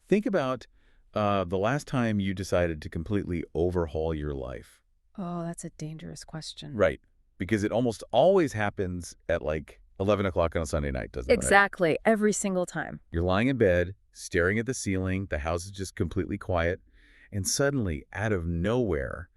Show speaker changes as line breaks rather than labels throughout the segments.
Think about the last time you decided to completely overhaul your life.
Oh, that's a dangerous question.
Right. Because it almost always happens at like 11 o'clock on a Sunday night, doesn't it? Right?
Exactly. Every single time.
You're lying in bed, staring at the ceiling, the house is just completely quiet, and suddenly, out of nowhere,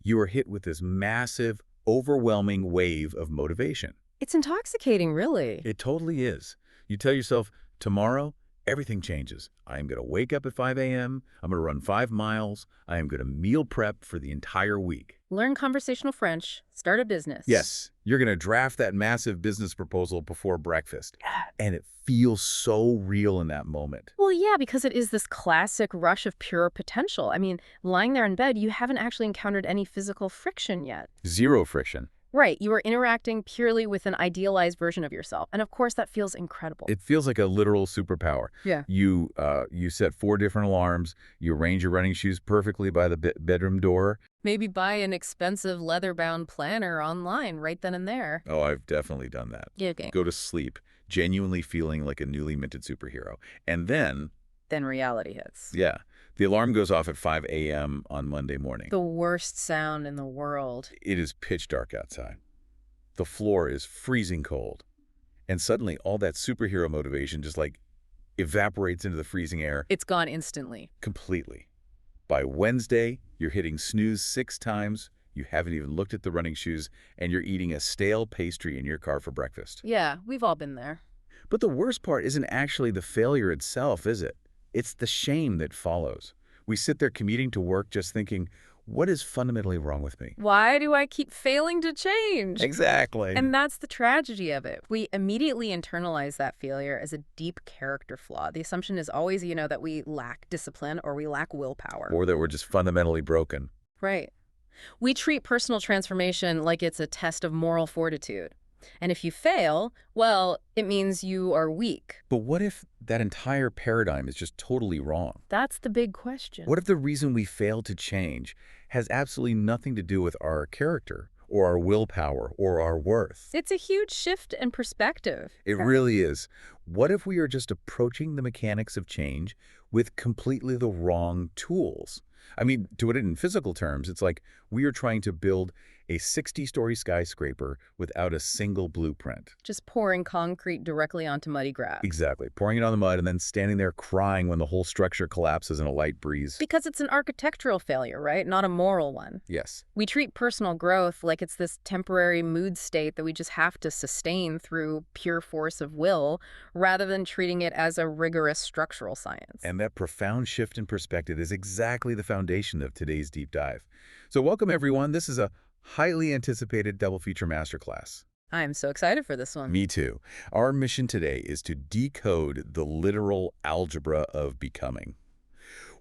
you are hit with this massive, overwhelming wave of motivation.
It's intoxicating, really.
It totally is. You tell yourself, tomorrow, everything changes. I am going to wake up at 5 a.m. I'm going to run 5 miles. I am going to meal prep for the entire week.
Learn conversational French. Start a business.
Yes, you're going to draft that massive business proposal before breakfast. And it feels so real in that moment.
Well, yeah, because it is this classic rush of pure potential. I mean, lying there in bed, you haven't actually encountered any physical friction yet.
Zero friction.
Right. You are interacting purely with an idealized version of yourself. And of course, that feels incredible.
It feels like a literal superpower.
Yeah.
You set 4 different alarms. You arrange your running shoes perfectly by the bedroom door.
Maybe buy an expensive leather-bound planner online right then and there.
Oh, I've definitely done that.
Yeah, okay.
Go to sleep, genuinely feeling like a newly minted superhero. And then
Reality hits.
yeah, the alarm goes off at 5 a.m. on Monday morning.
The worst sound in the world.
It is pitch dark outside. The floor is freezing cold. And suddenly, all that superhero motivation just like evaporates into the freezing air.
It's gone instantly.
Completely. By Wednesday, you're hitting snooze 6 times, you haven't even looked at the running shoes, and you're eating a stale pastry in your car for breakfast.
Yeah, we've all been there.
But the worst part isn't actually the failure itself, is it? It's the shame that follows. We sit there commuting to work just thinking, what is fundamentally wrong with me?
Why do I keep failing to change?
Exactly.
And that's the tragedy of it. We immediately internalize that failure as a deep character flaw. The assumption is always, that we lack discipline or we lack willpower.
Or that we're just fundamentally broken.
Right. We treat personal transformation like it's a test of moral fortitude. And if you fail, well, it means you are weak.
But what if that entire paradigm is just totally wrong?
That's the big question.
What if the reason we fail to change has absolutely nothing to do with our character or our willpower or our worth?
It's a huge shift in perspective.
It really is. What if we are just approaching the mechanics of change with completely the wrong tools? I mean, to put it in physical terms, it's like we are trying to build a 60-story skyscraper without a single blueprint.
Just pouring concrete directly onto muddy grass.
Exactly. Pouring it on the mud and then standing there crying when the whole structure collapses in a light breeze.
Because it's an architectural failure, right? Not a moral one.
Yes.
We treat personal growth like it's this temporary mood state that we just have to sustain through pure force of will, rather than treating it as a rigorous structural science.
And that profound shift in perspective is exactly the foundation of today's deep dive. So welcome, everyone. This is a highly anticipated double feature masterclass.
I'm so excited for this one.
Me too. Our mission today is to decode the literal algebra of becoming.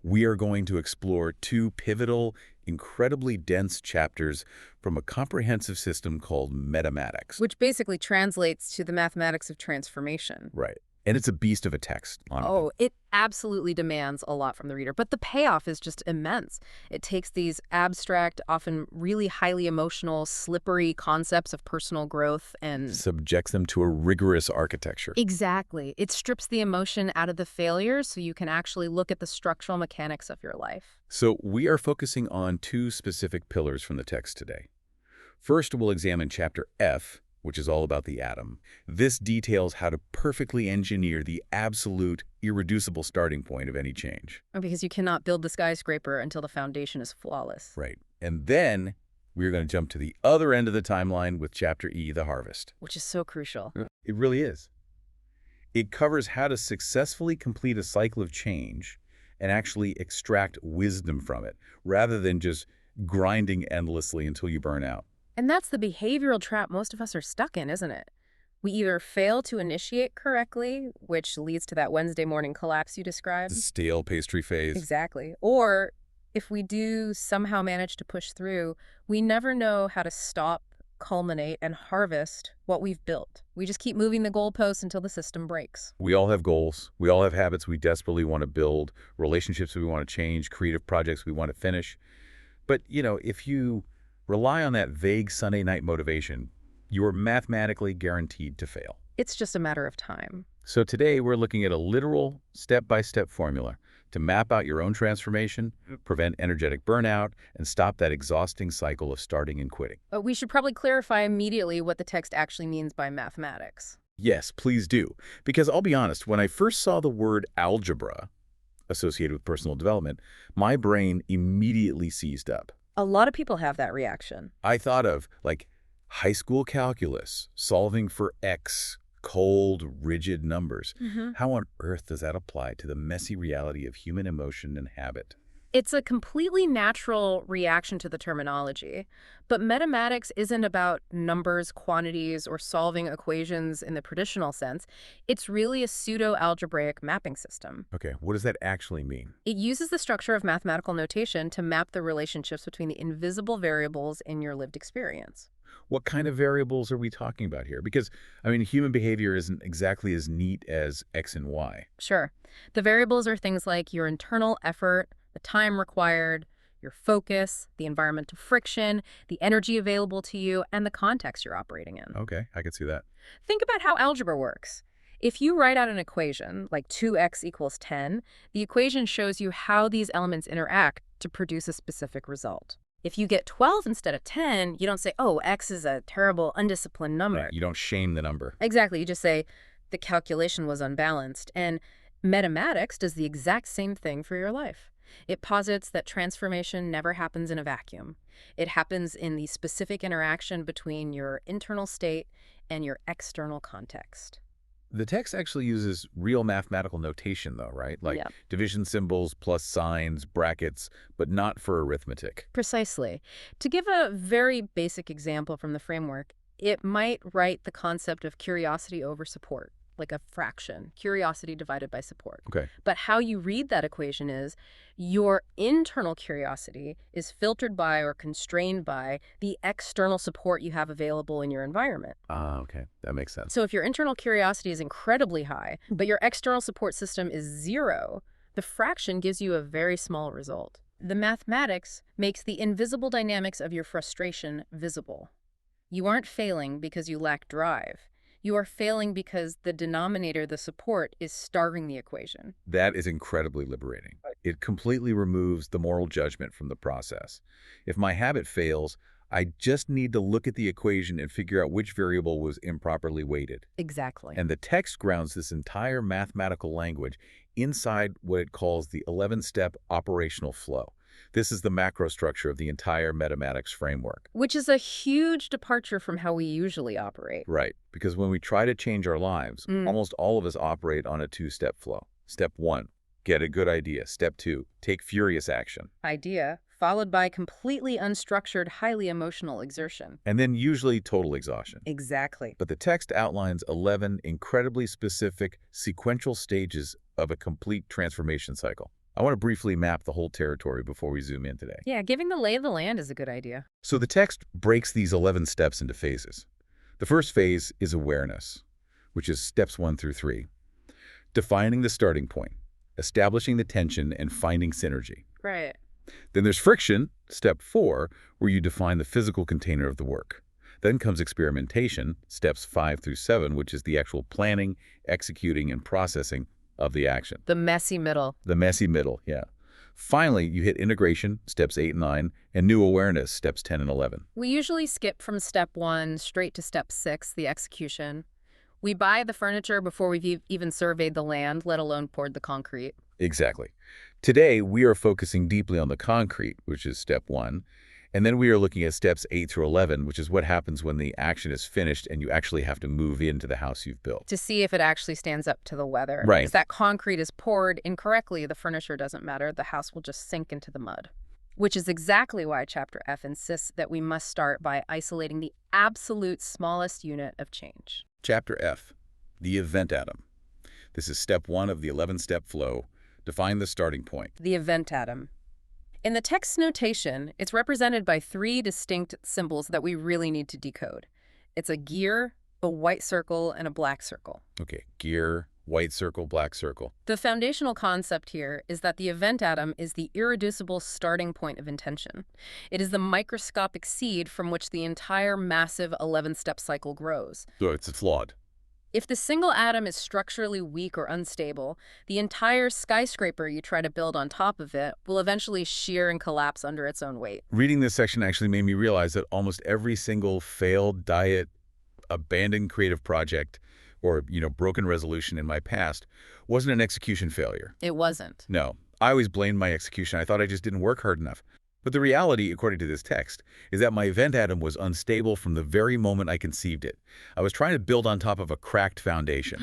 We are going to explore 2 pivotal, incredibly dense chapters from a comprehensive system called mathematics.
Which basically translates to the mathematics of transformation.
Right. And it's a beast of a text.
Oh, it absolutely demands a lot from the reader, but the payoff is just immense. It takes these abstract, often really highly emotional, slippery concepts of personal growth and
subjects them to a rigorous architecture.
Exactly. It strips the emotion out of the failure so you can actually look at the structural mechanics of your life.
So we are focusing on 2 specific pillars from the text today. First, we'll examine chapter F, which is all about the atom. This details how to perfectly engineer the absolute, irreducible starting point of any change.
Because you cannot build the skyscraper until the foundation is flawless.
Right. And then we're going to jump to the other end of the timeline with chapter E, the harvest.
Which is so crucial.
It really is. It covers how to successfully complete a cycle of change and actually extract wisdom from it, rather than just grinding endlessly until you burn out.
And that's the behavioral trap most of us are stuck in, isn't it? We either fail to initiate correctly, which leads to that Wednesday morning collapse you described.
The stale pastry phase.
Exactly. Or if we do somehow manage to push through, we never know how to stop, culminate, and harvest what we've built. We just keep moving the goalposts until the system breaks.
We all have goals. We all have habits we desperately want to build, relationships we want to change, creative projects we want to finish. But, if you rely on that vague Sunday night motivation, you are mathematically guaranteed to fail.
It's just a matter of time.
So today we're looking at a literal step-by-step formula to map out your own transformation, prevent energetic burnout, and stop that exhausting cycle of starting and quitting.
But we should probably clarify immediately what the text actually means by mathematics.
Yes, please do. Because I'll be honest, when I first saw the word algebra associated with personal development, my brain immediately seized up.
A lot of people have that reaction.
I thought of, like, high school calculus, solving for x, cold, rigid numbers. How on earth does that apply to the messy reality of human emotion and habit?
It's a completely natural reaction to the terminology, but mathematics isn't about numbers, quantities, or solving equations in the traditional sense. It's really a pseudo-algebraic mapping system.
Okay, what does that actually mean?
It uses the structure of mathematical notation to map the relationships between the invisible variables in your lived experience.
What kind of variables are we talking about here? Because, I mean, human behavior isn't exactly as neat as X and Y.
Sure. The variables are things like your internal effort, the time required, your focus, the environmental friction, the energy available to you, and the context you're operating in.
Okay, I can see that.
Think about how algebra works. If you write out an equation, like 2x equals 10, the equation shows you how these elements interact to produce a specific result. If you get 12 instead of 10, you don't say, oh, x is a terrible, undisciplined number.
Right, you don't shame the number.
Exactly. You just say, the calculation was unbalanced. And mathematics does the exact same thing for your life. It posits that transformation never happens in a vacuum. It happens in the specific interaction between your internal state and your external context.
The text actually uses real mathematical notation, though, right? Like division symbols, plus signs, brackets, but not for arithmetic.
Precisely. To give a very basic example from the framework, it might write the concept of curiosity over support, like a fraction, curiosity divided by support.
Okay.
But how you read that equation is your internal curiosity is filtered by or constrained by the external support you have available in your environment.
Ah, okay. That makes sense.
So if your internal curiosity is incredibly high, but your external support system is 0, the fraction gives you a very small result. The mathematics makes the invisible dynamics of your frustration visible. You aren't failing because you lack drive. You are failing because the denominator, the support, is starving the equation.
That is incredibly liberating. It completely removes the moral judgment from the process. If my habit fails, I just need to look at the equation and figure out which variable was improperly weighted.
Exactly.
And the text grounds this entire mathematical language inside what it calls the 11-step operational flow. This is the macro structure of the entire mathematics framework.
Which is a huge departure from how we usually operate.
Right, because when we try to change our lives, almost all of us operate on a 2-step flow. Step 1, get a good idea. Step 2, take furious action.
Idea, followed by completely unstructured, highly emotional exertion.
And then usually total exhaustion.
Exactly.
But the text outlines 11 incredibly specific sequential stages of a complete transformation cycle. I want to briefly map the whole territory before we zoom in today.
Yeah, giving the lay of the land is a good idea.
So the text breaks these 11 steps into phases. The first phase is awareness, which is steps 1 through 3. Defining the starting point, establishing the tension, and finding synergy.
Right.
Then there's friction, step 4, where you define the physical container of the work. Then comes experimentation, steps 5 through 7, which is the actual planning, executing, and processing of the action.
The messy middle.
The messy middle, yeah. Finally, you hit integration, steps 8 and 9, and new awareness, steps 10 and 11.
We usually skip from step 1 straight to step 6, the execution. We buy the furniture before we've even surveyed the land, let alone poured the concrete.
Exactly. Today, we are focusing deeply on the concrete, which is step 1, and then we are looking at steps 8 through 11, which is what happens when the action is finished and you actually have to move into the house you've built.
To see if it actually stands up to the weather.
Right.
If that concrete is poured incorrectly, the furniture doesn't matter. The house will just sink into the mud. Which is exactly why Chapter F insists that we must start by isolating the absolute smallest unit of change.
Chapter F, the event atom. This is step 1 of the 11-step flow. Define the starting point.
The event atom. In the text notation, it's represented by 3 distinct symbols that we really need to decode. It's a gear, a white circle, and a black circle.
Okay, gear, white circle, black circle.
The foundational concept here is that the event atom is the irreducible starting point of intention. It is the microscopic seed from which the entire massive 11-step cycle grows.
So it's flawed.
If the single atom is structurally weak or unstable, the entire skyscraper you try to build on top of it will eventually shear and collapse under its own weight.
Reading this section actually made me realize that almost every single failed diet, abandoned creative project, or, broken resolution in my past wasn't an execution failure.
It wasn't.
No, I always blamed my execution. I thought I just didn't work hard enough. But the reality, according to this text, is that my event atom was unstable from the very moment I conceived it. I was trying to build on top of a cracked foundation.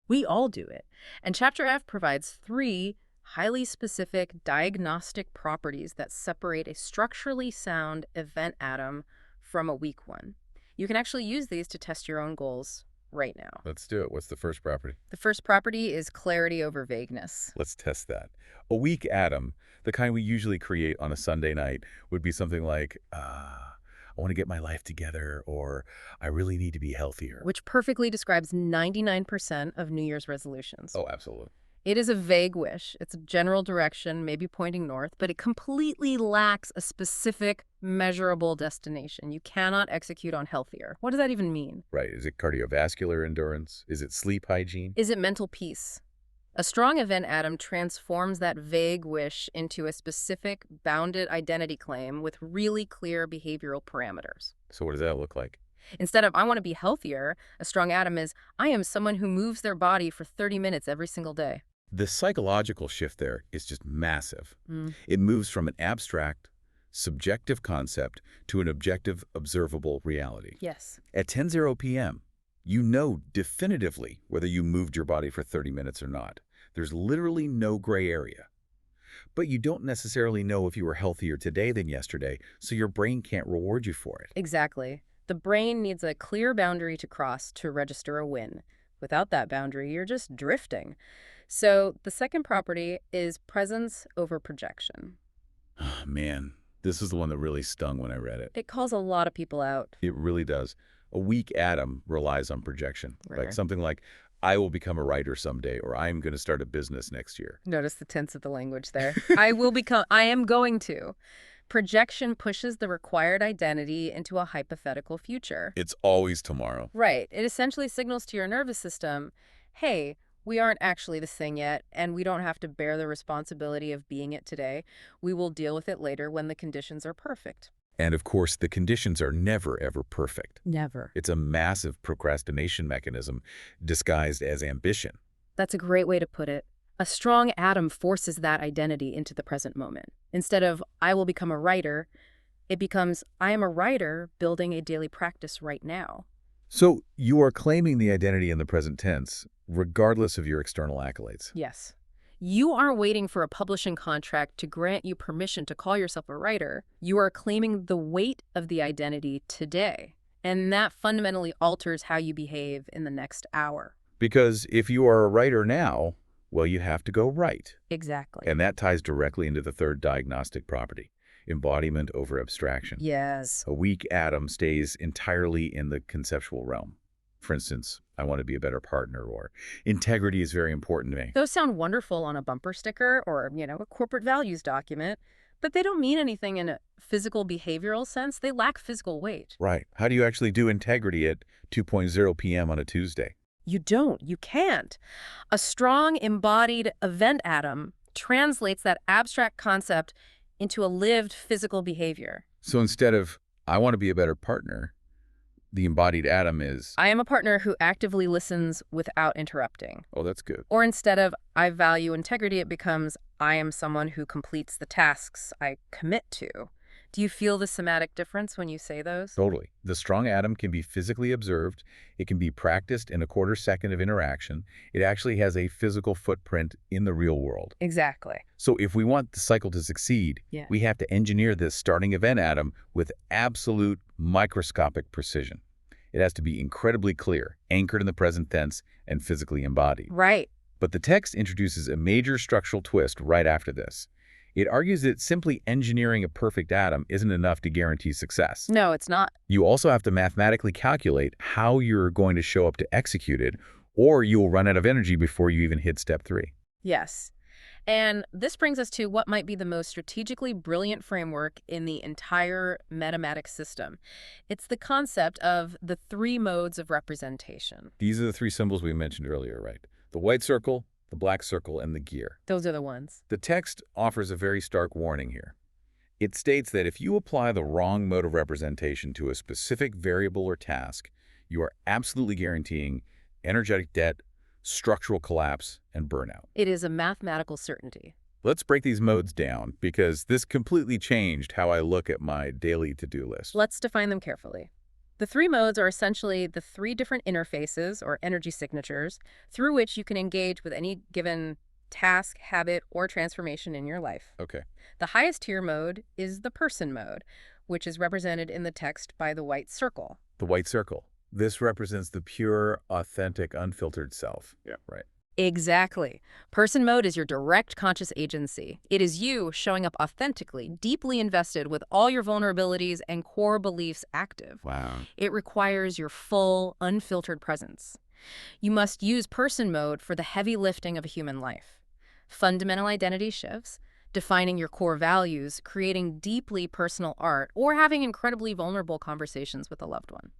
We all do it. And Chapter F provides 3 highly specific diagnostic properties that separate a structurally sound event atom from a weak one. You can actually use these to test your own goals right now.
Let's do it. What's the first property?
The first property is clarity over vagueness.
Let's test that. A weak atom, the kind we usually create on a Sunday night, would be something like, I want to get my life together, or I really need to be healthier.
Which perfectly describes 99% of New Year's resolutions.
Oh, absolutely.
It is a vague wish. It's a general direction, maybe pointing north, but it completely lacks a specific, measurable destination. You cannot execute on healthier. What does that even mean?
Right. Is it cardiovascular endurance? Is it sleep hygiene?
Is it mental peace? A strong event atom transforms that vague wish into a specific, bounded identity claim with really clear behavioral parameters.
So what does that look like?
Instead of, I want to be healthier, a strong atom is, I am someone who moves their body for 30 minutes every single day.
The psychological shift there is just massive.
Mm.
It moves from an abstract, subjective concept to an objective, observable reality.
Yes.
At 10:00 p.m., you know definitively whether you moved your body for 30 minutes or not. There's literally no gray area. But you don't necessarily know if you were healthier today than yesterday, so your brain can't reward you for it.
Exactly. The brain needs a clear boundary to cross to register a win. Without that boundary, you're just drifting. So the second property is presence over projection.
Oh, man, this is the one that really stung when I read it.
It calls a lot of people out.
It really does. A weak atom relies on projection.
Right.
Like something like, I will become a writer someday, or I'm going to start a business next year.
Notice the tense of the language there. I am going to. Projection pushes the required identity into a hypothetical future.
It's always tomorrow.
Right. It essentially signals to your nervous system, hey, we aren't actually this thing yet, and we don't have to bear the responsibility of being it today. We will deal with it later when the conditions are perfect.
And of course, the conditions are never, ever perfect.
Never.
It's a massive procrastination mechanism disguised as ambition.
That's a great way to put it. A strong atom forces that identity into the present moment. Instead of, I will become a writer, it becomes, I am a writer building a daily practice right now.
So you are claiming the identity in the present tense, regardless of your external accolades.
Yes. You aren't waiting for a publishing contract to grant you permission to call yourself a writer. You are claiming the weight of the identity today. And that fundamentally alters how you behave in the next hour.
Because if you are a writer now, well, you have to go write.
Exactly.
And that ties directly into the third diagnostic property, embodiment over abstraction.
Yes.
A weak atom stays entirely in the conceptual realm. For instance, I want to be a better partner, or integrity is very important to me.
Those sound wonderful on a bumper sticker or, a corporate values document, but they don't mean anything in a physical behavioral sense. They lack physical weight.
Right. How do you actually do integrity at 2:00 p.m. on a Tuesday?
You don't. You can't. A strong embodied event atom translates that abstract concept into a lived physical behavior.
So instead of, I want to be a better partner, the embodied atom is,
I am a partner who actively listens without interrupting.
oh, that's good.
Or instead of, I value integrity, it becomes, I am someone who completes the tasks I commit to. Do you feel the somatic difference when you say those?
Totally. The strong atom can be physically observed. It can be practiced in a quarter second of interaction. It actually has a physical footprint in the real world.
Exactly.
So if we want the cycle to succeed,
Yeah.
we have to engineer this starting event atom with absolute microscopic precision. It has to be incredibly clear, anchored in the present tense, and physically embodied.
Right.
But the text introduces a major structural twist right after this. It argues that simply engineering a perfect atom isn't enough to guarantee success.
No, it's not.
You also have to mathematically calculate how you're going to show up to execute it, or you will run out of energy before you even hit step 3.
Yes. And this brings us to what might be the most strategically brilliant framework in the entire metamatic system. It's the concept of the three modes of representation.
These are the three symbols we mentioned earlier, right? The white circle, the black circle, and the gear.
Those are the ones.
The text offers a very stark warning here. It states that if you apply the wrong mode of representation to a specific variable or task, you are absolutely guaranteeing energetic debt, structural collapse, and burnout.
It is a mathematical certainty.
Let's break these modes down because this completely changed how I look at my daily to-do list.
Let's define them carefully. The three modes are essentially the three different interfaces or energy signatures through which you can engage with any given task, habit, or transformation in your life.
Okay.
The highest tier mode is the person mode, which is represented in the text by the white circle.
The white circle. This represents the pure, authentic, unfiltered self.
Yeah.
Right.
Exactly. Person mode is your direct conscious agency. It is you showing up authentically, deeply invested with all your vulnerabilities and core beliefs active.
Wow.
It requires your full, unfiltered presence. You must use person mode for the heavy lifting of a human life. Fundamental identity shifts, defining your core values, creating deeply personal art, or having incredibly vulnerable conversations with a loved one.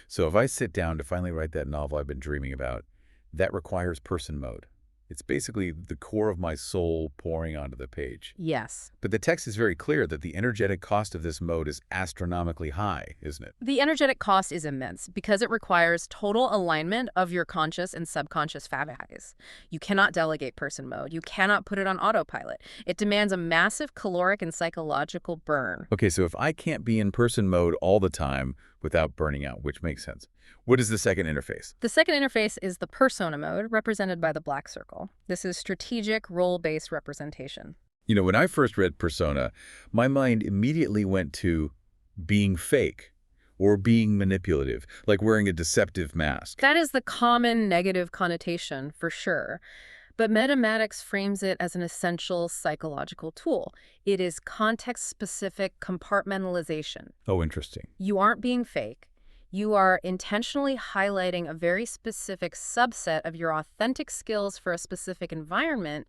So if I sit down to finally write that novel I've been dreaming about, that requires person mode. It's basically the core of my soul pouring onto the page.
Yes.
But the text is very clear that the energetic cost of this mode is astronomically high, isn't it?
The energetic cost is immense because it requires total alignment of your conscious and subconscious fabrics. You cannot delegate person mode. You cannot put it on autopilot. It demands a massive caloric and psychological burn.
Okay, so if I can't be in person mode all the time without burning out, which makes sense, what is the second interface?
The second interface is the persona mode, represented by the black circle. This is strategic, role-based representation.
You know, when I first read Persona, my mind immediately went to being fake or being manipulative, like wearing a deceptive mask.
That is the common negative connotation, for sure. But metamatics frames it as an essential psychological tool. It is context-specific compartmentalization.
Oh, interesting.
You aren't being fake. You are intentionally highlighting a very specific subset of your authentic skills for a specific environment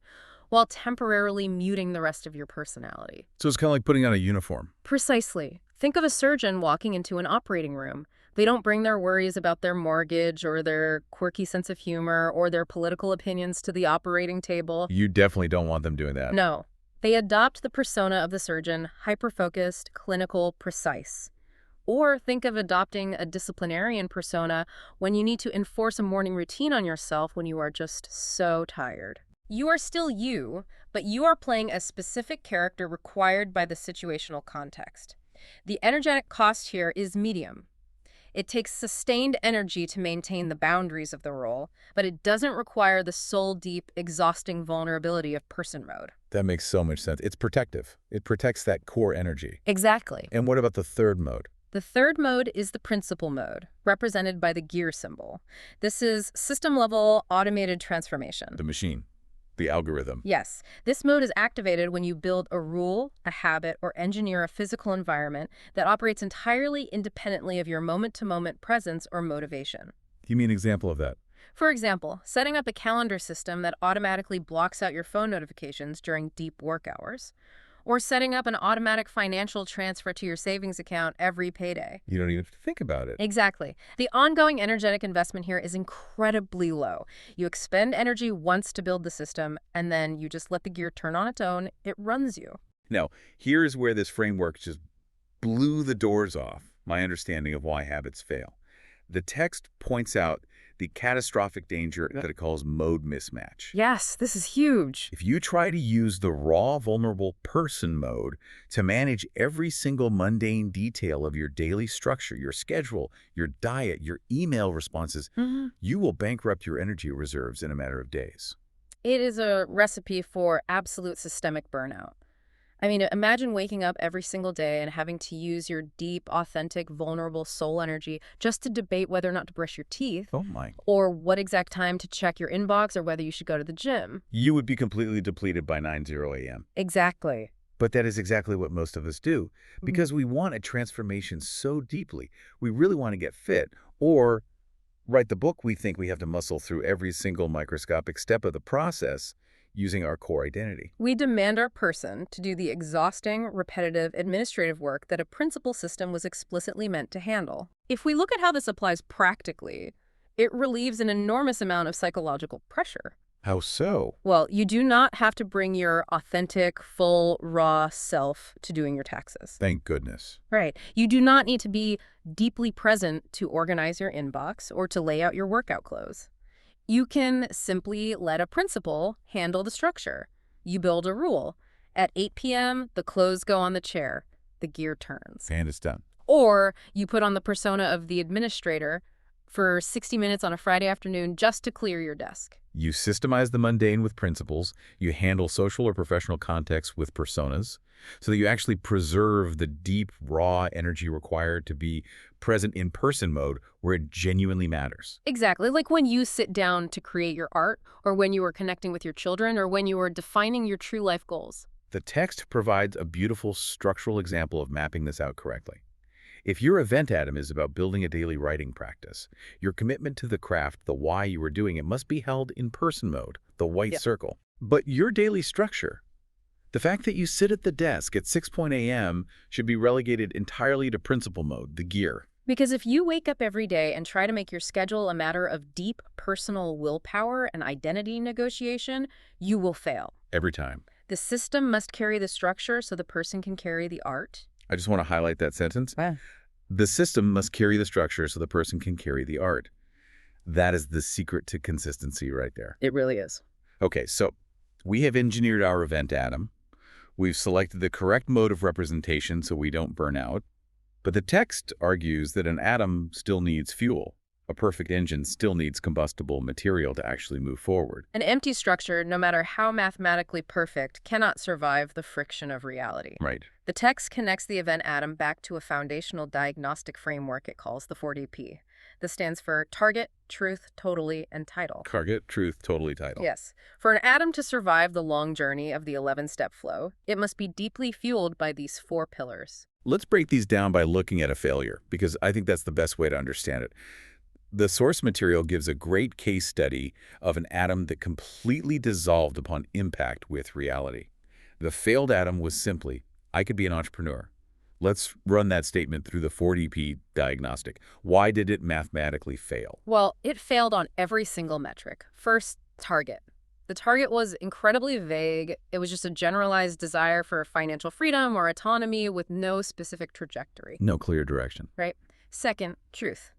while temporarily muting the rest of your personality.
So it's kind of like putting on a uniform.
Precisely. Think of a surgeon walking into an operating room. They don't bring their worries about their mortgage or their quirky sense of humor or their political opinions to the operating table.
You definitely don't want them doing that.
No. They adopt the persona of the surgeon, hyper-focused, clinical, precise. Or think of adopting a disciplinarian persona when you need to enforce a morning routine on yourself when you are just so tired. You are still you, but you are playing a specific character required by the situational context. The energetic cost here is medium. It takes sustained energy to maintain the boundaries of the role, but it doesn't require the soul-deep, exhausting vulnerability of person mode.
That makes so much sense. It's protective. It protects that core energy.
Exactly.
And what about the third mode?
The third mode is the principal mode, represented by the gear symbol. This is system-level automated transformation.
The machine. The algorithm.
Yes, this mode is activated when you build a rule, a habit, or engineer a physical environment that operates entirely independently of your moment-to-moment presence or motivation.
Give me an example of that.
For example, setting up a calendar system that automatically blocks out your phone notifications during deep work hours, or setting up an automatic financial transfer to your savings account every payday.
You don't even have to think about it.
Exactly. The ongoing energetic investment here is incredibly low. You expend energy once to build the system, and then you just let the gear turn on its own. It runs you.
Now, here's where this framework just blew the doors off my understanding of why habits fail. The text points out the catastrophic danger that it calls mode mismatch.
Yes, this is huge.
If you try to use the raw, vulnerable person mode to manage every single mundane detail of your daily structure, your schedule, your diet, your email responses, you will bankrupt your energy reserves in a matter of days.
It is a recipe for absolute systemic burnout. I mean, imagine waking up every single day and having to use your deep, authentic, vulnerable soul energy just to debate whether or not to brush your teeth.
Oh my.
Or what exact time to check your inbox or whether you should go to the gym.
You would be completely depleted by 9:00 a.m.
Exactly.
But that is exactly what most of us do because we want a transformation so deeply. We really want to get fit or write the book we think we have to muscle through every single microscopic step of the process, using our core identity.
We demand our person to do the exhausting, repetitive, administrative work that a principal system was explicitly meant to handle. If we look at how this applies practically, it relieves an enormous amount of psychological pressure.
How so?
Well, you do not have to bring your authentic, full, raw self to doing your taxes.
Thank goodness.
Right. You do not need to be deeply present to organize your inbox or to lay out your workout clothes. You can simply let a principal handle the structure. You build a rule. At 8 p.m., the clothes go on the chair. The gear turns.
And it's done.
Or you put on the persona of the administrator for 60 minutes on a Friday afternoon just to clear your desk.
You systemize the mundane with principles. You handle social or professional contexts with personas so that you actually preserve the deep, raw energy required to be present in person mode where it genuinely matters.
Exactly. Like when you sit down to create your art, or when you are connecting with your children, or when you are defining your true life goals.
The text provides a beautiful structural example of mapping this out correctly. If your event atom is about building a daily writing practice, your commitment to the craft, the why you are doing it, must be held in person mode, the white circle. But your daily structure, the fact that you sit at the desk at 6 a.m. should be relegated entirely to principal mode, the gear.
Because if you wake up every day and try to make your schedule a matter of deep personal willpower and identity negotiation, you will fail.
Every time.
The system must carry the structure so the person can carry the art.
I just want to highlight that sentence.
Wow.
The system must carry the structure so the person can carry the art. That is the secret to consistency right there.
It really is.
Okay, so we have engineered our event atom. We've selected the correct mode of representation so we don't burn out. But the text argues that an atom still needs fuel. A perfect engine still needs combustible material to actually move forward.
An empty structure, no matter how mathematically perfect, cannot survive the friction of reality.
Right.
The text connects the event atom back to a foundational diagnostic framework it calls the 4DP. This stands for target, truth, totally, and title.
Target, truth, totally, title.
Yes. For an atom to survive the long journey of the 11-step flow, it must be deeply fueled by these 4 pillars.
Let's break these down by looking at a failure, because I think that's the best way to understand it. The source material gives a great case study of an atom that completely dissolved upon impact with reality. The failed atom was simply, I could be an entrepreneur. Let's run that statement through the 4DP diagnostic. Why did it mathematically fail?
Well, it failed on every single metric. First, target. The target was incredibly vague. It was just a generalized desire for financial freedom or autonomy with no specific trajectory.
No clear direction.
Right? Second, truth.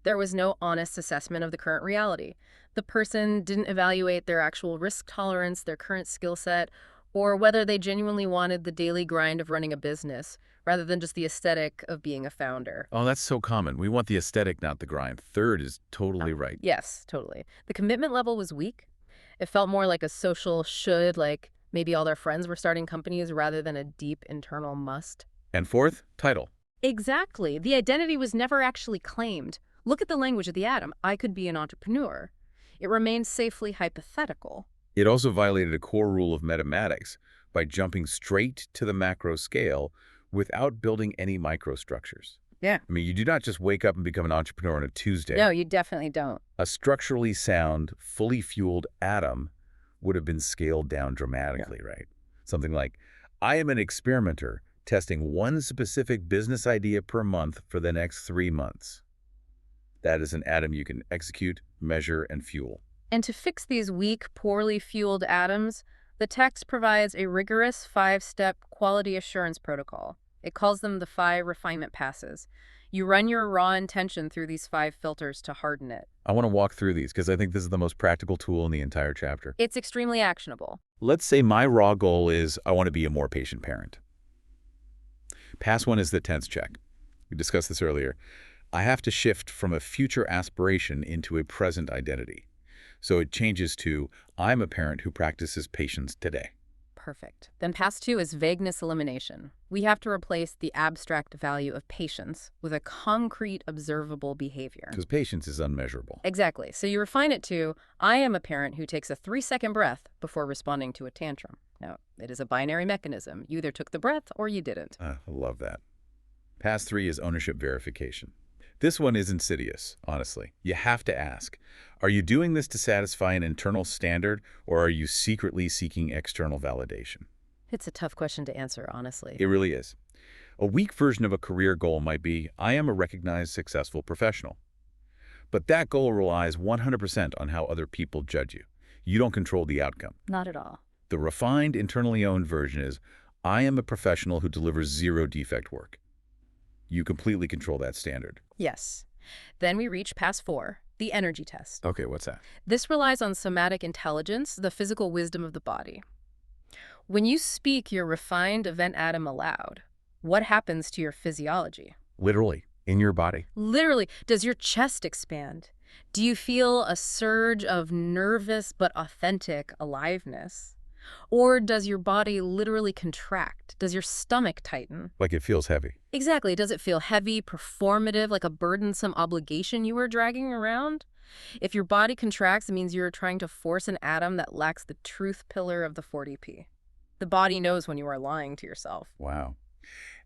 There was no honest assessment of the current reality. The person didn't evaluate their actual risk tolerance, their current skill set, or whether they genuinely wanted the daily grind of running a business, rather than just the aesthetic of being a founder.
Oh, that's so common. We want the aesthetic, not the grind. Third is totally right.
Yes, totally. The commitment level was weak. It felt more like a social should, like maybe all their friends were starting companies rather than a deep internal must.
And fourth, title.
Exactly. The identity was never actually claimed. Look at the language of the atom. I could be an entrepreneur. It remains safely hypothetical.
It also violated a core rule of mathematics by jumping straight to the macro scale without building any microstructures.
Yeah.
I mean, you do not just wake up and become an entrepreneur on a Tuesday.
No, you definitely don't.
A structurally sound, fully fueled atom would have been scaled down dramatically, right? Something like, I am an experimenter testing one specific business idea per month for the next 3 months. That is an atom you can execute, measure, and fuel.
And to fix these weak, poorly fueled atoms, the text provides a rigorous 5-step quality assurance protocol. It calls them the 5 refinement passes. You run your raw intention through these 5 filters to harden it.
I want to walk through these because I think this is the most practical tool in the entire chapter.
It's extremely actionable.
Let's say my raw goal is I want to be a more patient parent. Pass 1 is the tense check. We discussed this earlier. I have to shift from a future aspiration into a present identity. So it changes to, I'm a parent who practices patience today.
Perfect. Then pass 2 is vagueness elimination. We have to replace the abstract value of patience with a concrete, observable behavior.
Because patience is unmeasurable.
Exactly. So you refine it to, I am a parent who takes a 3-second breath before responding to a tantrum. Now, it is a binary mechanism. You either took the breath or you didn't.
I love that. Pass 3 is ownership verification. This one is insidious, honestly. You have to ask, are you doing this to satisfy an internal standard, or are you secretly seeking external validation?
It's a tough question to answer, honestly.
It really is. A weak version of a career goal might be, I am a recognized successful professional. But that goal relies 100% on how other people judge you. You don't control the outcome.
Not at all.
The refined, internally owned version is, I am a professional who delivers zero defect work. You completely control that standard.
Yes. Then we reach pass 4, the energy test.
Okay, what's that?
This relies on somatic intelligence, the physical wisdom of the body. When you speak your refined event atom aloud, what happens to your physiology?
Literally, in your body.
Literally, does your chest expand? Do you feel a surge of nervous but authentic aliveness? Or does your body literally contract? Does your stomach tighten?
Like it feels heavy.
Exactly. Does it feel heavy, performative, like a burdensome obligation you were dragging around? If your body contracts, it means you're trying to force an atom that lacks the truth pillar of the 40p. The body knows when you are lying to yourself.
Wow.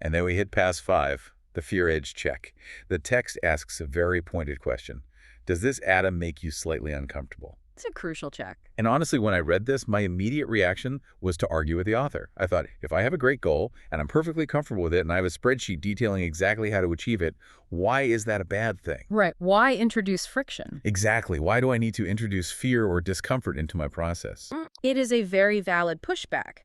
And then we hit pass 5, the fear edge check. The text asks a very pointed question. Does this atom make you slightly uncomfortable?
It's a crucial check.
And honestly, when I read this, my immediate reaction was to argue with the author. I thought, if I have a great goal and I'm perfectly comfortable with it and I have a spreadsheet detailing exactly how to achieve it, why is that a bad thing?
Right. Why introduce friction?
Exactly. Why do I need to introduce fear or discomfort into my process?
It is a very valid pushback.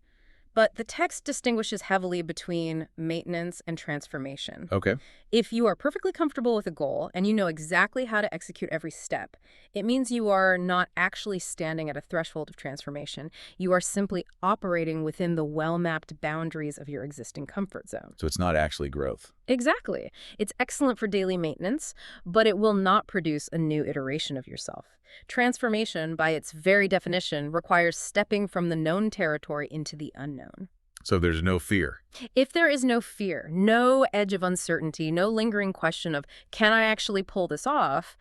But the text distinguishes heavily between maintenance and transformation.
Okay.
If you are perfectly comfortable with a goal and you know exactly how to execute every step, it means you are not actually standing at a threshold of transformation. You are simply operating within the well-mapped boundaries of your existing comfort zone.
So it's not actually growth.
Exactly. It's excellent for daily maintenance, but it will not produce a new iteration of yourself. Transformation, by its very definition, requires stepping from the known territory into the unknown.
So there's no fear.
If there is no fear, no edge of uncertainty, no lingering question of, can I actually pull this off,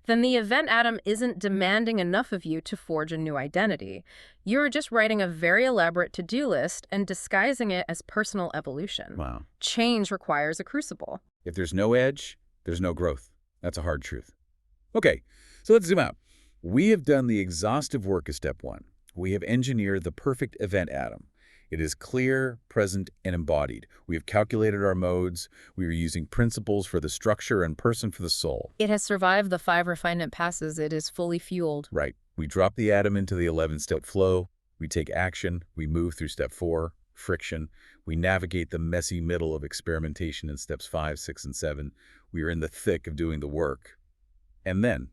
then the event atom isn't demanding enough of you to forge a new identity. You're just writing a very elaborate to-do list and disguising it as personal evolution.
Wow.
Change requires a crucible.
If there's no edge, there's no growth. That's a hard truth. Okay, so let's zoom out. We have done the exhaustive work of step 1. We have engineered the perfect event atom. It is clear, present, and embodied. We have calculated our modes. We are using principles for the structure and person for the soul.
It has survived the 5 refinement passes. It is fully fueled.
Right. We drop the atom into the 11-step flow. We take action. We move through step 4, friction. We navigate the messy middle of experimentation in steps 5, 6, and 7. We are in the thick of doing the work. And then,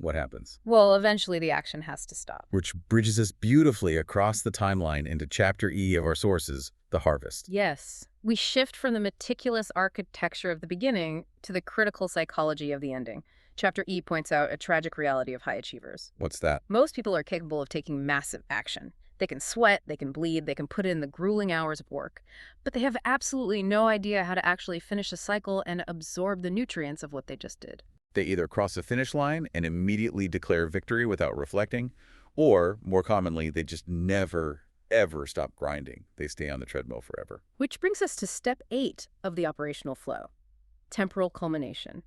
what happens?
Well, eventually the action has to stop.
Which bridges us beautifully across the timeline into Chapter E of our sources, the harvest.
Yes. We shift from the meticulous architecture of the beginning to the critical psychology of the ending. Chapter E points out a tragic reality of high achievers.
What's that?
Most people are capable of taking massive action. They can sweat, they can bleed, they can put in the grueling hours of work. But they have absolutely no idea how to actually finish a cycle and absorb the nutrients of what they just did.
They either cross the finish line and immediately declare victory without reflecting, or, more commonly, they just never, ever stop grinding. They stay on the treadmill forever.
Which brings us to step 8 of the operational flow, temporal culmination.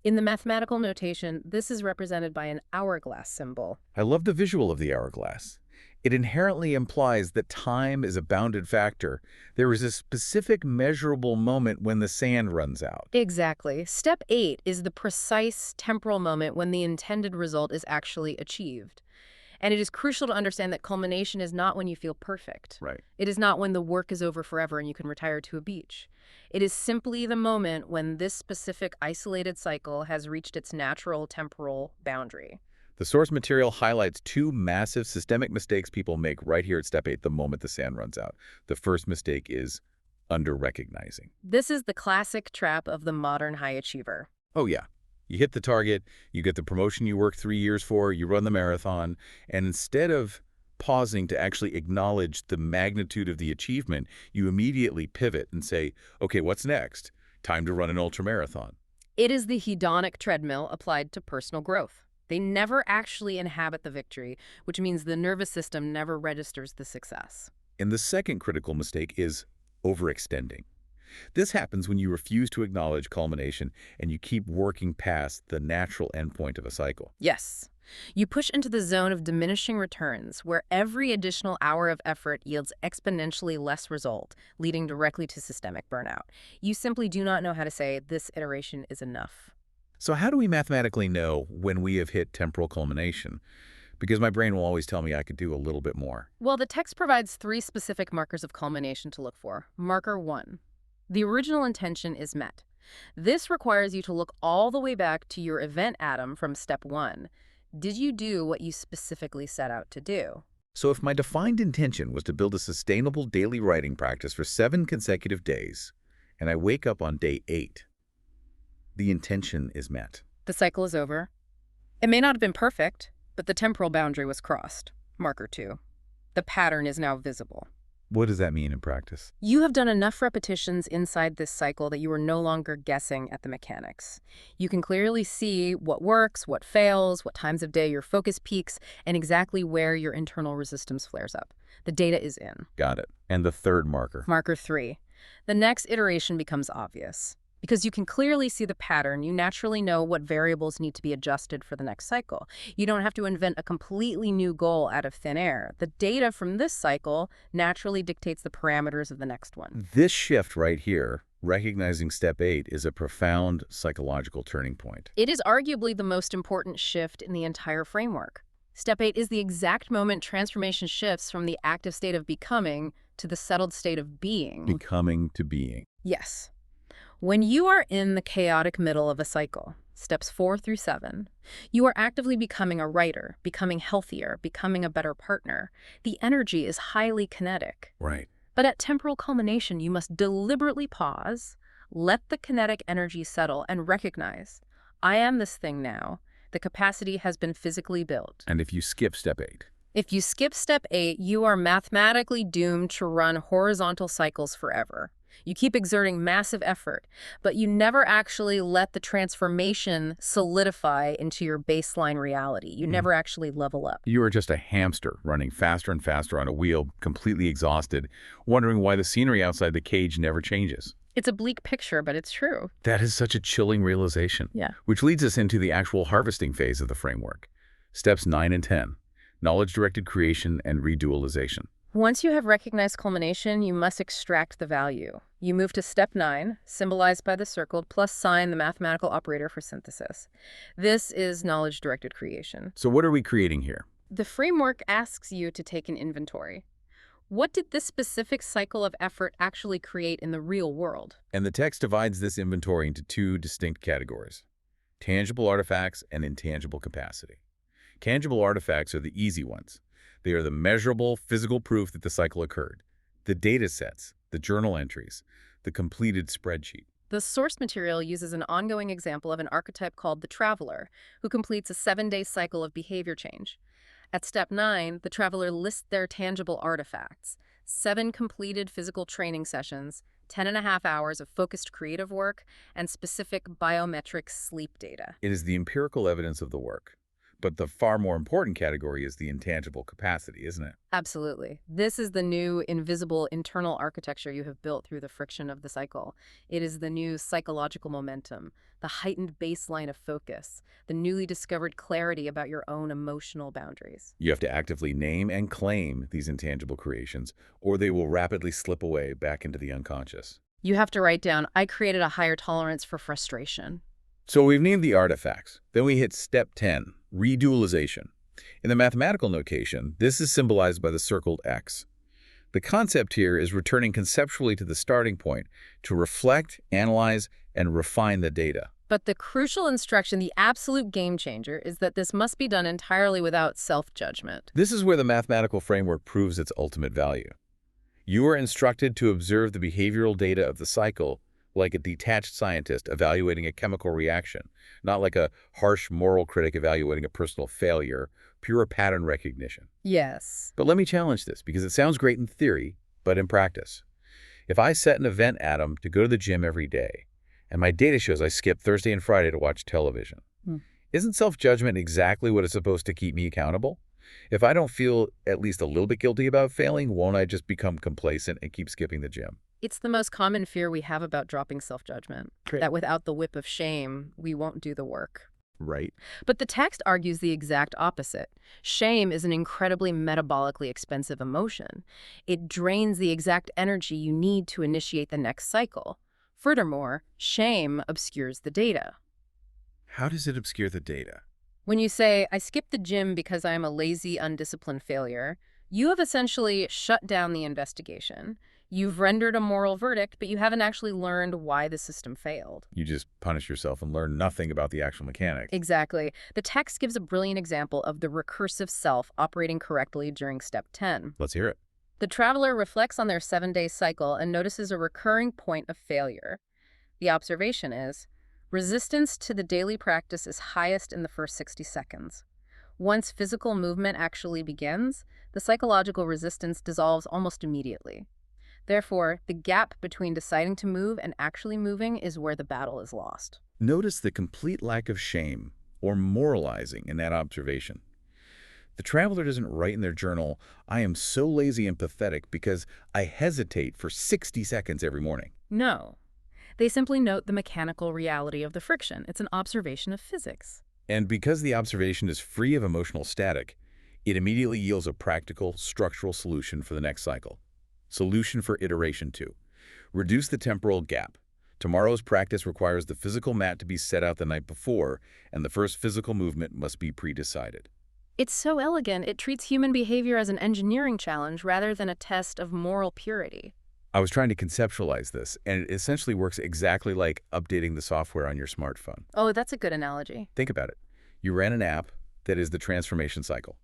In the mathematical notation, this is represented by an hourglass symbol.
I love the visual of the hourglass. It inherently implies that time is a bounded factor. There is a specific measurable moment when the sand runs out.
Exactly. Step 8 is the precise temporal moment when the intended result is actually achieved. And it is crucial to understand that culmination is not when you feel perfect.
Right.
It is not when the work is over forever and you can retire to a beach. It is simply the moment when this specific isolated cycle has reached its natural temporal boundary.
The source material highlights 2 massive systemic mistakes people make right here at step 8, the moment the sand runs out. The first mistake is under-recognizing.
This is the classic trap of the modern high achiever.
Oh yeah, you hit the target, you get the promotion you worked 3 years for, you run the marathon, and instead of pausing to actually acknowledge the magnitude of the achievement, you immediately pivot and say, okay, what's next? Time to run an ultramarathon.
It is the hedonic treadmill applied to personal growth. They never actually inhabit the victory, which means the nervous system never registers the success.
And the second critical mistake is overextending. This happens when you refuse to acknowledge culmination and you keep working past the natural endpoint of a cycle.
Yes. You push into the zone of diminishing returns, where every additional hour of effort yields exponentially less result, leading directly to systemic burnout. You simply do not know how to say, this iteration is enough.
So how do we mathematically know when we have hit temporal culmination? Because my brain will always tell me I could do a little bit more.
Well, the text provides 3 specific markers of culmination to look for. Marker 1. The original intention is met. This requires you to look all the way back to your event atom from step 1. Did you do what you specifically set out to do?
So if my defined intention was to build a sustainable daily writing practice for 7 consecutive days, and I wake up on day 8, the intention is met.
The cycle is over. It may not have been perfect, but the temporal boundary was crossed. Marker 2. The pattern is now visible.
What does that mean in practice?
You have done enough repetitions inside this cycle that you are no longer guessing at the mechanics. You can clearly see what works, what fails, what times of day your focus peaks, and exactly where your internal resistance flares up. The data is in.
Got it. And the third marker?
Marker 3. The next iteration becomes obvious. Because you can clearly see the pattern, you naturally know what variables need to be adjusted for the next cycle. You don't have to invent a completely new goal out of thin air. The data from this cycle naturally dictates the parameters of the next one.
This shift right here, recognizing step 8, is a profound psychological turning point.
It is arguably the most important shift in the entire framework. Step 8 is the exact moment transformation shifts from the active state of becoming to the settled state of being.
Becoming to being.
Yes. When you are in the chaotic middle of a cycle, steps 4 through 7, you are actively becoming a writer, becoming healthier, becoming a better partner. The energy is highly kinetic.
Right.
But at temporal culmination, you must deliberately pause, let the kinetic energy settle, and recognize, I am this thing now. The capacity has been physically built.
And if you skip step 8?
If you skip step 8, you are mathematically doomed to run horizontal cycles forever. You keep exerting massive effort, but you never actually let the transformation solidify into your baseline reality. You never actually level up.
You are just a hamster running faster and faster on a wheel, completely exhausted, wondering why the scenery outside the cage never changes.
It's a bleak picture, but it's true.
That is such a chilling realization.
Yeah.
Which leads us into the actual harvesting phase of the framework. Steps 9 and 10, knowledge-directed creation and redualization.
Once you have recognized culmination, you must extract the value. You move to step 9, symbolized by the circled plus sign, the mathematical operator for synthesis. This is knowledge-directed creation.
So what are we creating here?
The framework asks you to take an inventory. What did this specific cycle of effort actually create in the real world?
And the text divides this inventory into 2 distinct categories: tangible artifacts and intangible capacity. Tangible artifacts are the easy ones. They are the measurable, physical proof that the cycle occurred. The data sets, the journal entries, the completed spreadsheet.
The source material uses an ongoing example of an archetype called the traveler, who completes a 7-day cycle of behavior change. At step 9, the traveler lists their tangible artifacts: 7 completed physical training sessions, 10.5 hours of focused creative work, and specific biometric sleep data.
It is the empirical evidence of the work. But the far more important category is the intangible capacity, isn't it?
Absolutely. This is the new invisible internal architecture you have built through the friction of the cycle. It is the new psychological momentum, the heightened baseline of focus, the newly discovered clarity about your own emotional boundaries.
You have to actively name and claim these intangible creations, or they will rapidly slip away back into the unconscious.
You have to write down, I created a higher tolerance for frustration.
So we've named the artifacts. Then we hit step 10, redualization. In the mathematical notation, this is symbolized by the circled X. The concept here is returning conceptually to the starting point to reflect, analyze, and refine the data.
But the crucial instruction, the absolute game changer, is that this must be done entirely without self-judgment.
This is where the mathematical framework proves its ultimate value. You are instructed to observe the behavioral data of the cycle like a detached scientist evaluating a chemical reaction, not like a harsh moral critic evaluating a personal failure, pure pattern recognition.
Yes.
But let me challenge this, because it sounds great in theory, but in practice. If I set an event atom to go to the gym every day, and my data shows I skip Thursday and Friday to watch television, isn't self-judgment exactly what is supposed to keep me accountable? If I don't feel at least a little bit guilty about failing, won't I just become complacent and keep skipping the gym?
It's the most common fear we have about dropping self-judgment,
Great.
that without the whip of shame, we won't do the work.
Right.
But the text argues the exact opposite. Shame is an incredibly metabolically expensive emotion. It drains the exact energy you need to initiate the next cycle. Furthermore, shame obscures the data.
How does it obscure the data?
When you say, I skipped the gym because I am a lazy, undisciplined failure, you have essentially shut down the investigation. You've rendered a moral verdict, but you haven't actually learned why the system failed.
You just punish yourself and learn nothing about the actual mechanic.
Exactly. The text gives a brilliant example of the recursive self operating correctly during step 10.
Let's hear it.
The traveler reflects on their 7-day cycle and notices a recurring point of failure. The observation is, resistance to the daily practice is highest in the first 60 seconds. Once physical movement actually begins, the psychological resistance dissolves almost immediately. Therefore, the gap between deciding to move and actually moving is where the battle is lost.
Notice the complete lack of shame or moralizing in that observation. The traveler doesn't write in their journal, I am so lazy and pathetic because I hesitate for 60 seconds every morning.
No. They simply note the mechanical reality of the friction. It's an observation of physics.
And because the observation is free of emotional static, it immediately yields a practical, structural solution for the next cycle. Solution for iteration 2. Reduce the temporal gap. Tomorrow's practice requires the physical mat to be set out the night before, and the first physical movement must be pre-decided.
It's so elegant, it treats human behavior as an engineering challenge rather than a test of moral purity.
I was trying to conceptualize this, and it essentially works exactly like updating the software on your smartphone.
Oh, that's a good analogy.
Think about it. You ran an app that is the transformation cycle.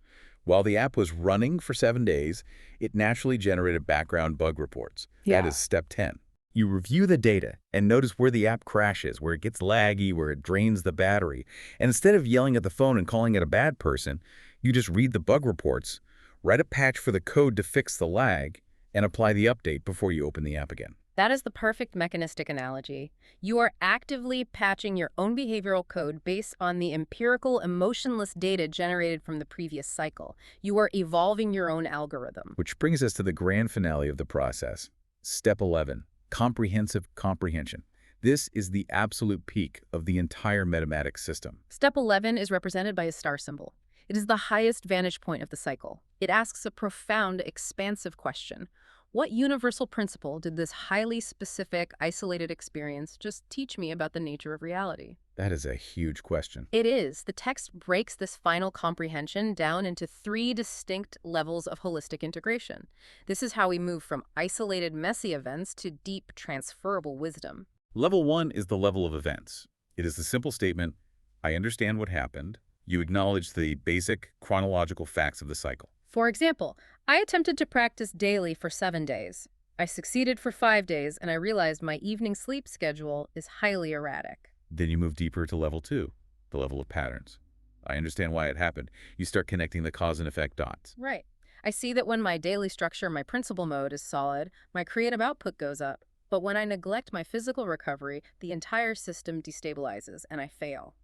While the app was running for 7 days, it naturally generated background bug reports.
Yeah.
That is step 10. You review the data and notice where the app crashes, where it gets laggy, where it drains the battery. And instead of yelling at the phone and calling it a bad person, you just read the bug reports, write a patch for the code to fix the lag, and apply the update before you open the app again.
That is the perfect mechanistic analogy. You are actively patching your own behavioral code based on the empirical, emotionless data generated from the previous cycle. You are evolving your own algorithm.
Which brings us to the grand finale of the process. Step 11, comprehensive comprehension. This is the absolute peak of the entire metamatic system.
Step 11 is represented by a star symbol. It is the highest vantage point of the cycle. It asks a profound, expansive question. What universal principle did this highly specific, isolated experience just teach me about the nature of reality?
That is a huge question.
It is. The text breaks this final comprehension down into 3 distinct levels of holistic integration. This is how we move from isolated, messy events to deep, transferable wisdom.
Level 1 is the level of events. It is the simple statement, I understand what happened. You acknowledge the basic chronological facts of the cycle.
For example, I attempted to practice daily for 7 days. I succeeded for 5 days, and I realized my evening sleep schedule is highly erratic.
Then you move deeper to level 2, the level of patterns. I understand why it happened. You start connecting the cause and effect dots.
Right. I see that when my daily structure, my principal mode is solid, my creative output goes up. But when I neglect my physical recovery, the entire system destabilizes, and I fail.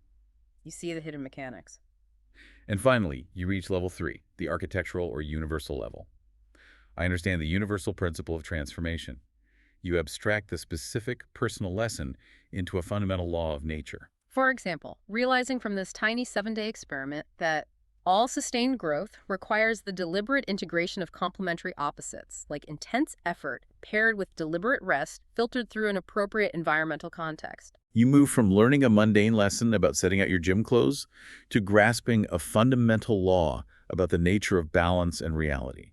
You see the hidden mechanics.
And finally, you reach level 3, the architectural or universal level. I understand the universal principle of transformation. You abstract the specific personal lesson into a fundamental law of nature.
For example, realizing from this tiny 7-day experiment that all sustained growth requires the deliberate integration of complementary opposites, like intense effort paired with deliberate rest filtered through an appropriate environmental context.
You move from learning a mundane lesson about setting out your gym clothes to grasping a fundamental law about the nature of balance and reality.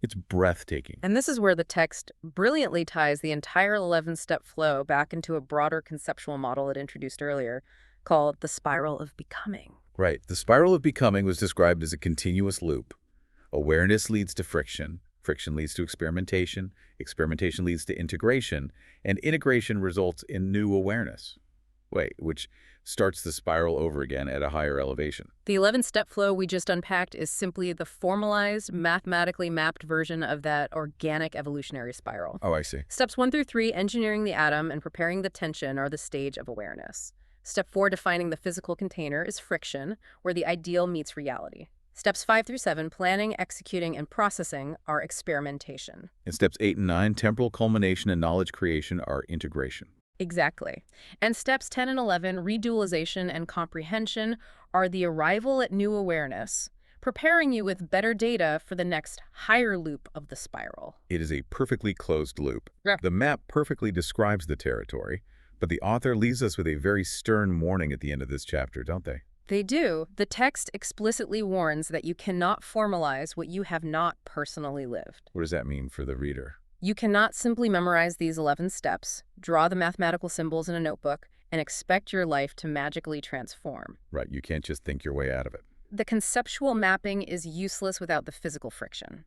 It's breathtaking.
And this is where the text brilliantly ties the entire 11-step flow back into a broader conceptual model it introduced earlier, called the spiral of becoming.
Right. The spiral of becoming was described as a continuous loop. Awareness leads to friction. Friction leads to experimentation. Experimentation leads to integration. And integration results in new awareness. Which starts the spiral over again at a higher elevation.
The 11-step flow we just unpacked is simply the formalized, mathematically mapped version of that organic evolutionary spiral.
Oh, I see.
Steps 1 through 3, engineering the atom and preparing the tension, are the stage of awareness. Step 4, defining the physical container, is friction, where the ideal meets reality. Steps 5 through 7, planning, executing, and processing, are experimentation.
And steps 8 and 9, temporal culmination and knowledge creation, are integration.
Exactly. And steps 10 and 11, redualization and comprehension, are the arrival at new awareness, preparing you with better data for the next higher loop of the spiral.
It is a perfectly closed loop.
Yeah.
The map perfectly describes the territory, but the author leaves us with a very stern warning at the end of this chapter, don't they?
They do. The text explicitly warns that you cannot formalize what you have not personally lived.
What does that mean for the reader?
You cannot simply memorize these 11 steps, draw the mathematical symbols in a notebook, and expect your life to magically transform.
Right, you can't just think your way out of it.
The conceptual mapping is useless without the physical friction.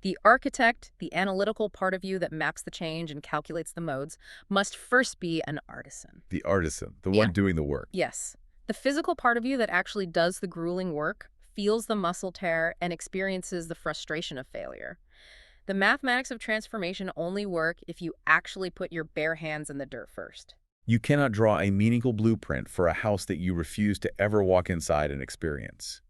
The architect, the analytical part of you that maps the change and calculates the modes, must first be an artisan.
The artisan, the one doing the work.
Yes. The physical part of you that actually does the grueling work, feels the muscle tear, and experiences the frustration of failure. The mathematics of transformation only work if you actually put your bare hands in the dirt first.
You cannot draw a meaningful blueprint for a house that you refuse to ever walk inside and experience.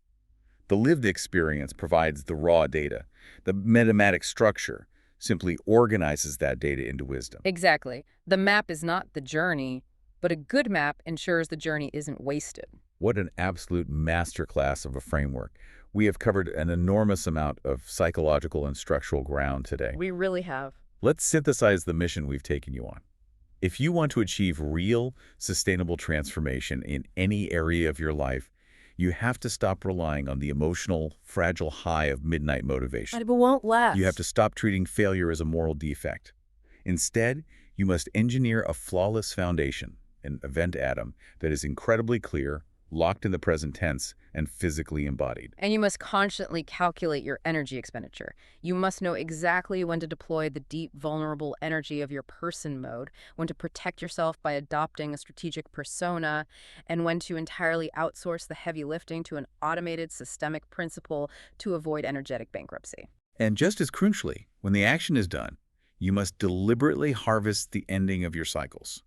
The lived experience provides the raw data. The metamatic structure simply organizes that data into wisdom.
Exactly. The map is not the journey, but a good map ensures the journey isn't wasted.
What an absolute masterclass of a framework. We have covered an enormous amount of psychological and structural ground today.
We really have.
Let's synthesize the mission we've taken you on. If you want to achieve real, sustainable transformation in any area of your life, you have to stop relying on the emotional, fragile high of midnight motivation.
But it won't last.
You have to stop treating failure as a moral defect. Instead, you must engineer a flawless foundation, an event atom that is incredibly clear, locked in the present tense, and physically embodied.
And you must constantly calculate your energy expenditure. You must know exactly when to deploy the deep, vulnerable energy of your person mode, when to protect yourself by adopting a strategic persona, and when to entirely outsource the heavy lifting to an automated systemic principle to avoid energetic bankruptcy.
And just as crucially, when the action is done, you must deliberately harvest the ending of your cycles.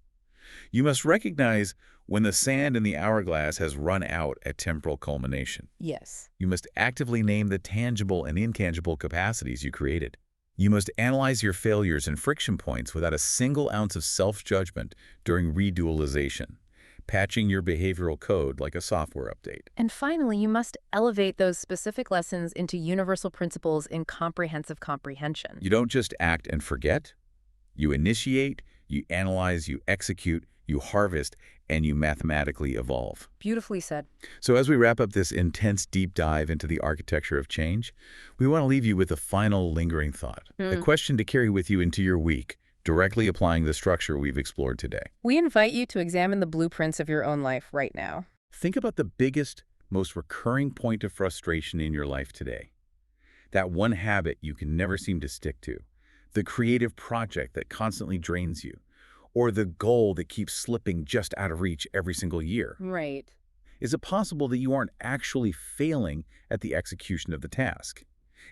You must recognize when the sand in the hourglass has run out at temporal culmination.
Yes.
You must actively name the tangible and intangible capacities you created. You must analyze your failures and friction points without a single ounce of self-judgment during redualization, patching your behavioral code like a software update.
And finally, you must elevate those specific lessons into universal principles in comprehensive comprehension.
You don't just act and forget. You initiate, you analyze, you execute, you harvest, and you mathematically evolve.
Beautifully said.
So as we wrap up this intense deep dive into the architecture of change, we want to leave you with a final lingering thought, a question to carry with you into your week, directly applying the structure we've explored today.
We invite you to examine the blueprints of your own life right now.
Think about the biggest, most recurring point of frustration in your life today. That one habit you can never seem to stick to, the creative project that constantly drains you, or the goal that keeps slipping just out of reach every single year.
Right.
Is it possible that you aren't actually failing at the execution of the task?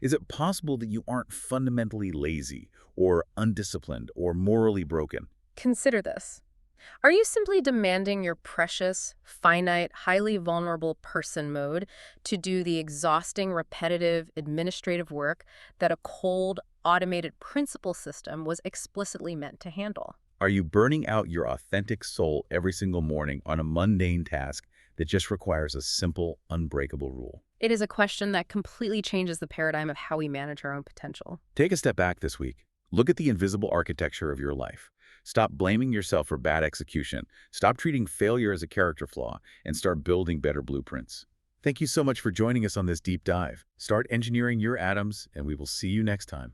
Is it possible that you aren't fundamentally lazy or undisciplined or morally broken?
Consider this. Are you simply demanding your precious, finite, highly vulnerable person mode to do the exhausting, repetitive, administrative work that a cold, automated principle system was explicitly meant to handle?
Are you burning out your authentic soul every single morning on a mundane task that just requires a simple, unbreakable rule?
It is a question that completely changes the paradigm of how we manage our own potential.
Take a step back this week. Look at the invisible architecture of your life. Stop blaming yourself for bad execution. Stop treating failure as a character flaw and start building better blueprints. Thank you so much for joining us on this deep dive. Start engineering your atoms, and we will see you next time.